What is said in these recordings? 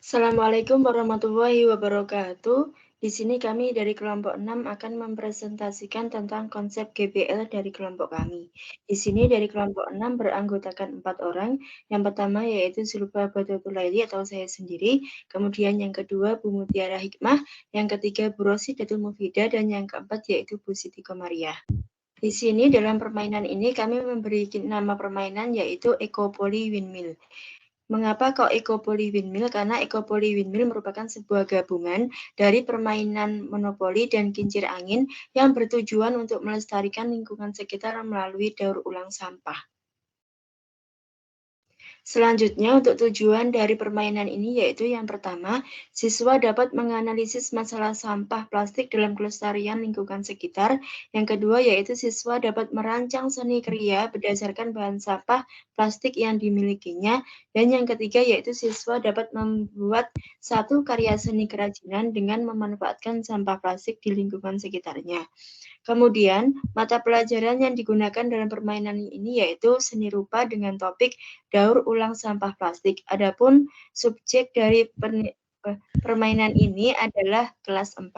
Assalamualaikum warahmatullahi wabarakatuh. Di sini kami dari kelompok 6 akan mempresentasikan tentang konsep GBL dari kelompok kami. Di sini dari kelompok 6 beranggotakan 4 orang. Yang pertama yaitu Zulfa Badrulaili atau saya sendiri, kemudian yang kedua Bu Mutiara Hikmah, yang ketiga Bu Rosi Datul Mufidah, dan yang keempat yaitu Bu Siti Komariah. Di sini dalam permainan ini kami memberi nama permainan yaitu Ecopoli Windmill. Mengapa kok Ecopoli Windmill? Karena Ecopoli Windmill merupakan sebuah gabungan dari permainan monopoli dan kincir angin yang bertujuan untuk melestarikan lingkungan sekitar melalui daur ulang sampah. Selanjutnya, untuk tujuan dari permainan ini yaitu yang pertama, siswa dapat menganalisis masalah sampah plastik dalam kelestarian lingkungan sekitar. Yang kedua, yaitu siswa dapat merancang seni kriya berdasarkan bahan sampah plastik yang dimilikinya. Dan yang ketiga, yaitu siswa dapat membuat satu karya seni kerajinan dengan memanfaatkan sampah plastik di lingkungan sekitarnya. Kemudian, mata pelajaran yang digunakan dalam permainan ini yaitu seni rupa dengan topik daur ulang sampah plastik. Adapun subjek dari permainan ini adalah kelas 4.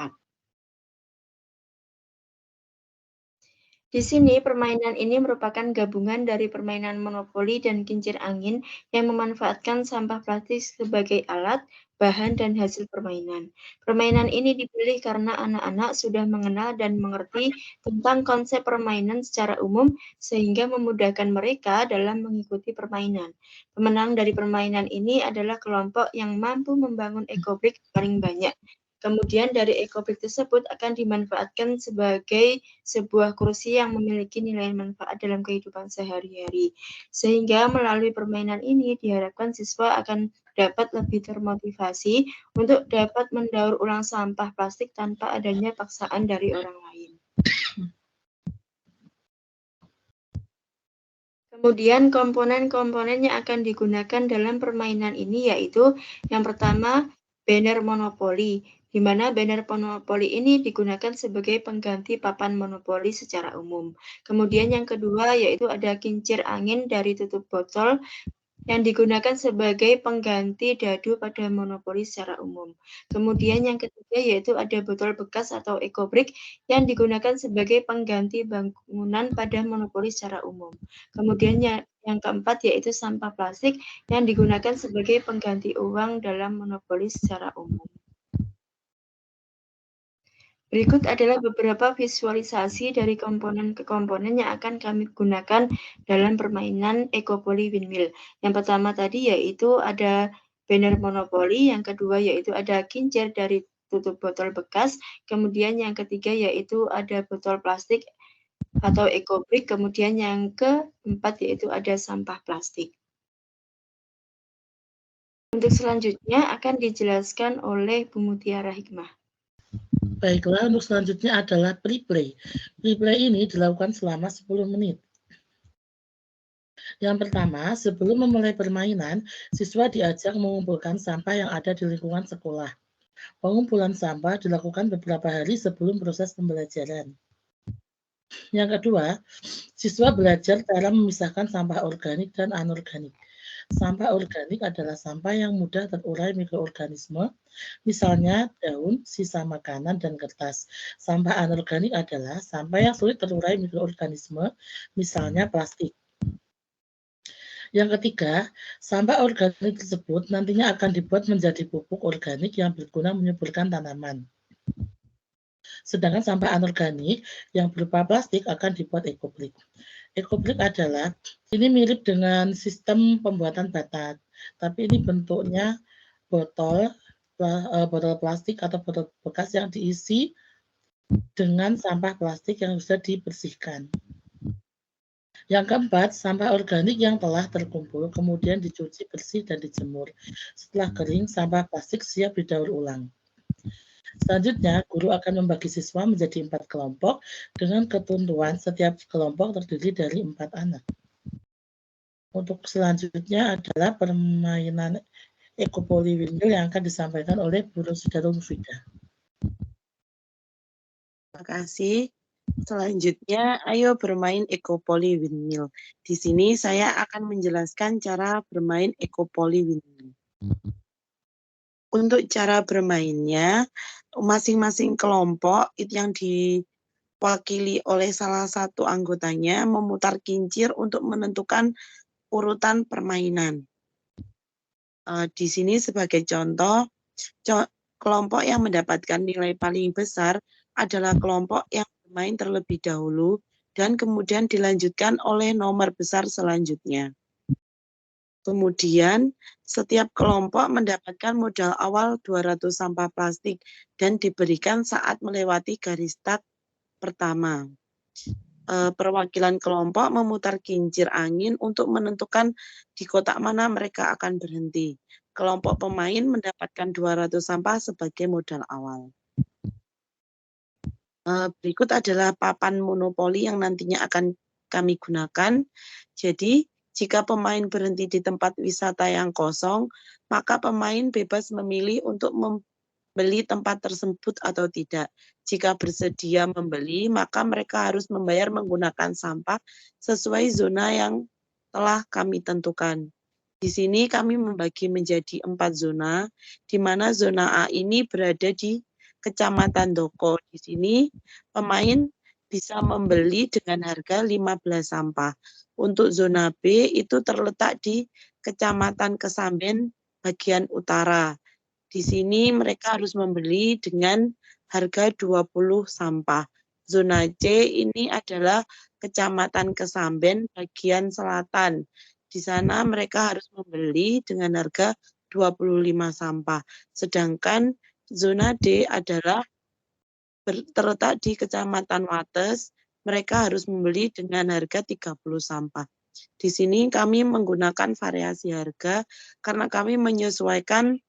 Di sini, permainan ini merupakan gabungan dari permainan monopoli dan kincir angin yang memanfaatkan sampah plastik sebagai alat, bahan, dan hasil permainan. Permainan ini dipilih karena anak-anak sudah mengenal dan mengerti tentang konsep permainan secara umum sehingga memudahkan mereka dalam mengikuti permainan. Pemenang dari permainan ini adalah kelompok yang mampu membangun ekobrik paling banyak. Kemudian dari ekobrik tersebut akan dimanfaatkan sebagai sebuah kursi yang memiliki nilai manfaat dalam kehidupan sehari-hari. Sehingga melalui permainan ini diharapkan siswa akan dapat lebih termotivasi untuk dapat mendaur ulang sampah plastik tanpa adanya paksaan dari orang lain. Kemudian komponen-komponen yang akan digunakan dalam permainan ini yaitu yang pertama banner monopoli, di mana banner monopoli ini digunakan sebagai pengganti papan monopoli secara umum. Kemudian yang kedua yaitu ada kincir angin dari tutup botol yang digunakan sebagai pengganti dadu pada monopoli secara umum. Kemudian yang ketiga yaitu ada botol bekas atau ekobrik yang digunakan sebagai pengganti bangunan pada monopoli secara umum. Kemudian yang keempat yaitu sampah plastik yang digunakan sebagai pengganti uang dalam monopoli secara umum. Berikut adalah beberapa visualisasi dari komponen ke komponen yang akan kami gunakan dalam permainan Ecopoli Windmill. Yang pertama tadi yaitu ada banner monopoli, yang kedua yaitu ada kincir dari tutup botol bekas, kemudian yang ketiga yaitu ada botol plastik atau ekobrik, kemudian yang keempat yaitu ada sampah plastik. Untuk selanjutnya akan dijelaskan oleh Bu Mutiara Hikmah. Baiklah, untuk selanjutnya adalah pre-play. Pre-play ini dilakukan selama 10 menit. Yang pertama, sebelum memulai permainan, siswa diajak mengumpulkan sampah yang ada di lingkungan sekolah. Pengumpulan sampah dilakukan beberapa hari sebelum proses pembelajaran. Yang kedua, siswa belajar cara memisahkan sampah organik dan anorganik. Sampah organik adalah sampah yang mudah terurai mikroorganisme, misalnya daun, sisa makanan, dan kertas. Sampah anorganik adalah sampah yang sulit terurai mikroorganisme, misalnya plastik. Yang ketiga, sampah organik tersebut nantinya akan dibuat menjadi pupuk organik yang berguna menyuburkan tanaman. Sedangkan sampah anorganik yang berupa plastik akan dibuat ekobrik. Ekobrik adalah, ini mirip dengan sistem pembuatan batat, tapi ini bentuknya botol plastik atau botol bekas yang diisi dengan sampah plastik yang bisa dibersihkan. Yang keempat, sampah organik yang telah terkumpul kemudian dicuci bersih dan dijemur. Setelah kering, sampah plastik siap didaur ulang. Selanjutnya, guru akan membagi siswa menjadi 4 kelompok dengan ketentuan setiap kelompok terdiri dari 4 anak. Untuk selanjutnya adalah permainan Ecopoli Windmill yang akan disampaikan oleh Bu Rosi Datul Mufidah. Terima kasih. Selanjutnya, ayo bermain Ecopoli Windmill. Di sini saya akan menjelaskan cara bermain Ecopoli Windmill. Untuk cara bermainnya, masing-masing kelompok itu yang diwakili oleh salah satu anggotanya memutar kincir untuk menentukan urutan permainan. Di sini sebagai contoh, kelompok yang mendapatkan nilai paling besar adalah kelompok yang bermain terlebih dahulu dan kemudian dilanjutkan oleh nomor besar selanjutnya. Kemudian, setiap kelompok mendapatkan modal awal 200 sampah plastik dan diberikan saat melewati garis start pertama. Perwakilan kelompok memutar kincir angin untuk menentukan di kotak mana mereka akan berhenti. Kelompok pemain mendapatkan 200 sampah sebagai modal awal. Berikut adalah papan monopoli yang nantinya akan kami gunakan. Jadi, jika pemain berhenti di tempat wisata yang kosong, maka pemain bebas memilih untuk membeli tempat tersebut atau tidak. Jika bersedia membeli, maka mereka harus membayar menggunakan sampah sesuai zona yang telah kami tentukan. Di sini kami membagi menjadi 4 zona, di mana zona A ini berada di Kecamatan Doko. Di sini pemain bisa membeli dengan harga 15 sampah. Untuk zona B itu terletak di Kecamatan Kesamben bagian utara. Di sini mereka harus membeli dengan harga 20 sampah. Zona C ini adalah Kecamatan Kesamben bagian selatan. Di sana mereka harus membeli dengan harga 25 sampah. Sedangkan zona D adalah terletak di Kecamatan Wates, mereka harus membeli dengan harga 30 sampah. Di sini kami menggunakan variasi harga karena kami menyesuaikan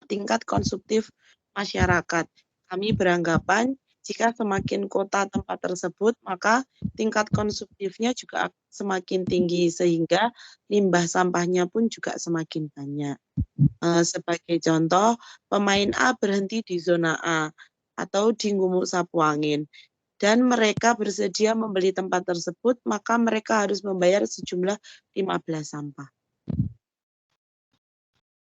tingkat konsumtif masyarakat. Kami beranggapan jika semakin kota tempat tersebut, maka tingkat konsumtifnya juga semakin tinggi, sehingga limbah sampahnya pun juga semakin banyak. Sebagai contoh, pemain A berhenti di zona A atau di Ngumuk Sapu Angin, dan mereka bersedia membeli tempat tersebut, maka mereka harus membayar sejumlah 15 sampah.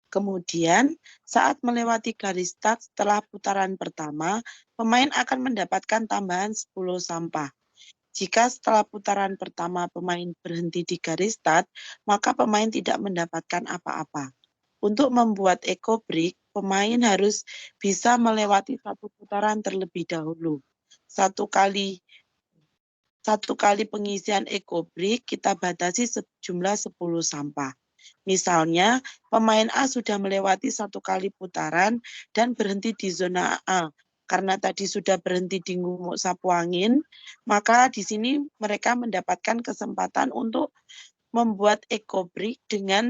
Kemudian, saat melewati garis start setelah putaran pertama, pemain akan mendapatkan tambahan 10 sampah. Jika setelah putaran pertama pemain berhenti di garis start, maka pemain tidak mendapatkan apa-apa. Untuk membuat eco brick, pemain harus bisa melewati satu putaran terlebih dahulu. Satu kali pengisian eco brick, kita batasi sejumlah 10 sampah. Misalnya, pemain A sudah melewati satu kali putaran dan berhenti di zona A. Karena tadi sudah berhenti di Ngumuk Sapu Angin, maka di sini mereka mendapatkan kesempatan untuk membuat eco brick dengan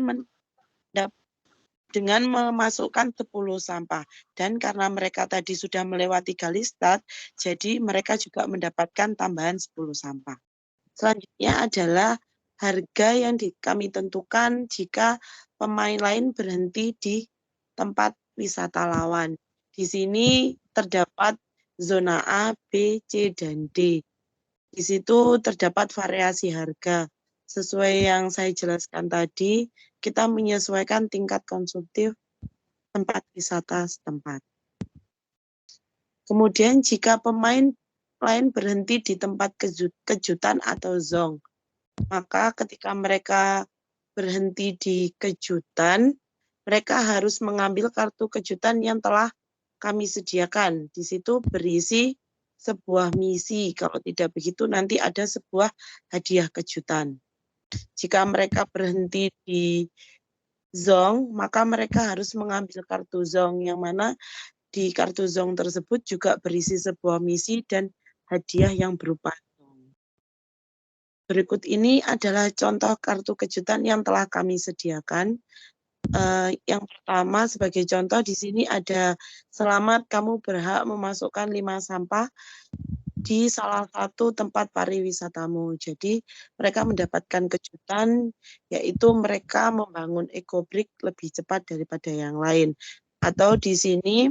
memasukkan 10 sampah. Dan karena mereka tadi sudah melewati garis start, jadi mereka juga mendapatkan tambahan 10 sampah. Selanjutnya adalah harga yang kami tentukan jika pemain lain berhenti di tempat wisata lawan. Di sini terdapat zona A, B, C, dan D. Di situ terdapat variasi harga. Sesuai yang saya jelaskan tadi, kita menyesuaikan tingkat konsumtif tempat wisata setempat. Kemudian jika pemain lain berhenti di tempat kejutan atau zong, maka ketika mereka berhenti di kejutan, mereka harus mengambil kartu kejutan yang telah kami sediakan. Di situ berisi sebuah misi. Kalau tidak begitu, nanti ada sebuah hadiah kejutan. Jika mereka berhenti di zong, maka mereka harus mengambil kartu zong, yang mana di kartu zong tersebut juga berisi sebuah misi dan hadiah yang berupa zong. Berikut ini adalah contoh kartu kejutan yang telah kami sediakan. Yang pertama sebagai contoh di sini ada selamat kamu berhak memasukkan 5 sampah di salah satu tempat pariwisatamu. Jadi mereka mendapatkan kejutan yaitu mereka membangun eco brick lebih cepat daripada yang lain. Atau di sini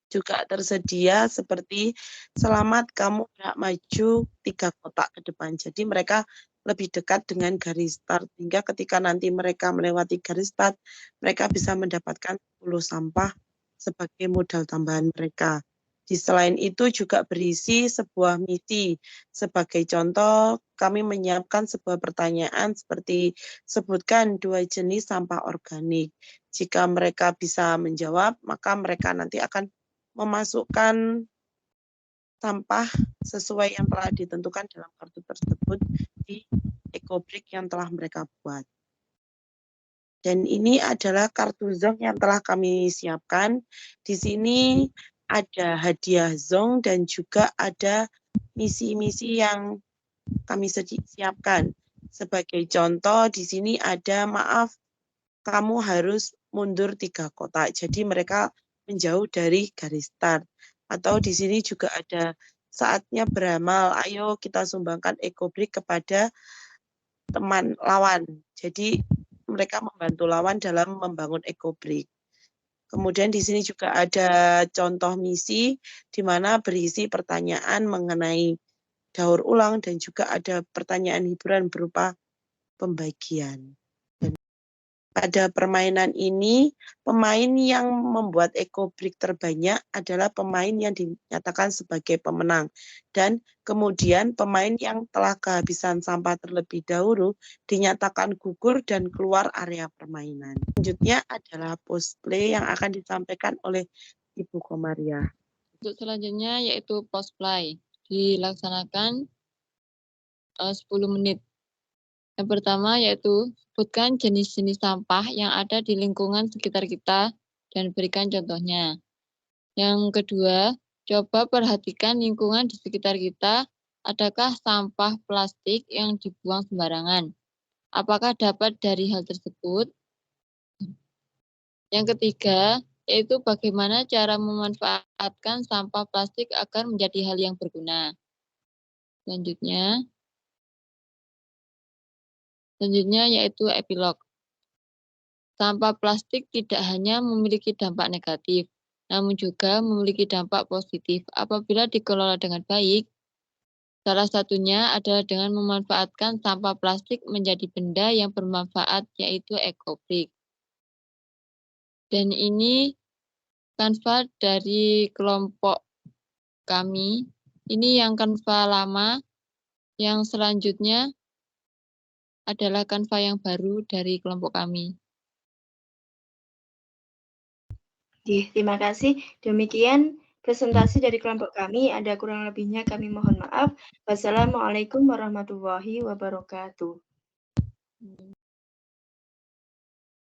juga tersedia seperti selamat kamu berhak maju 3 kotak ke depan. Jadi mereka lebih dekat dengan garis start, hingga ketika nanti mereka melewati garis start, mereka bisa mendapatkan 10 sampah sebagai modal tambahan mereka. Di selain itu juga berisi sebuah misi. Sebagai contoh, kami menyiapkan sebuah pertanyaan seperti sebutkan 2 jenis sampah organik. Jika mereka bisa menjawab, maka mereka nanti akan memasukkan sampah sesuai yang telah ditentukan dalam kartu tersebut di EcoBrick yang telah mereka buat. Dan ini adalah kartu Zong yang telah kami siapkan. Di sini ada hadiah Zong dan juga ada misi-misi yang kami siapkan. Sebagai contoh, di sini ada maaf, kamu harus mundur 3 kotak. Jadi mereka menjauh dari garis start. Atau di sini juga ada saatnya beramal, ayo kita sumbangkan EcoBrick kepada teman lawan. Jadi mereka membantu lawan dalam membangun EcoBrick. Kemudian di sini juga ada contoh misi di mana berisi pertanyaan mengenai daur ulang dan juga ada pertanyaan hiburan berupa pembagian. Pada permainan ini, pemain yang membuat EcoBrick terbanyak adalah pemain yang dinyatakan sebagai pemenang. Dan kemudian pemain yang telah kehabisan sampah terlebih dahulu dinyatakan gugur dan keluar area permainan. Selanjutnya adalah post play yang akan disampaikan oleh Ibu Komaria. Untuk selanjutnya yaitu post play. Dilaksanakan 10 menit. Yang pertama yaitu sebutkan jenis-jenis sampah yang ada di lingkungan sekitar kita dan berikan contohnya. Yang kedua, coba perhatikan lingkungan di sekitar kita. Adakah sampah plastik yang dibuang sembarangan? Apakah dapat dari hal tersebut? Yang ketiga, yaitu bagaimana cara memanfaatkan sampah plastik agar menjadi hal yang berguna. Selanjutnya yaitu epilog. Sampah plastik tidak hanya memiliki dampak negatif, namun juga memiliki dampak positif apabila dikelola dengan baik. Salah satunya adalah dengan memanfaatkan sampah plastik menjadi benda yang bermanfaat, yaitu EcoBrick. Dan ini kanva dari kelompok kami. Ini yang kanva lama, yang selanjutnya adalah kanva yang baru dari kelompok kami. Terima kasih. Demikian presentasi dari kelompok kami. Ada kurang lebihnya kami mohon maaf. Wassalamualaikum warahmatullahi wabarakatuh.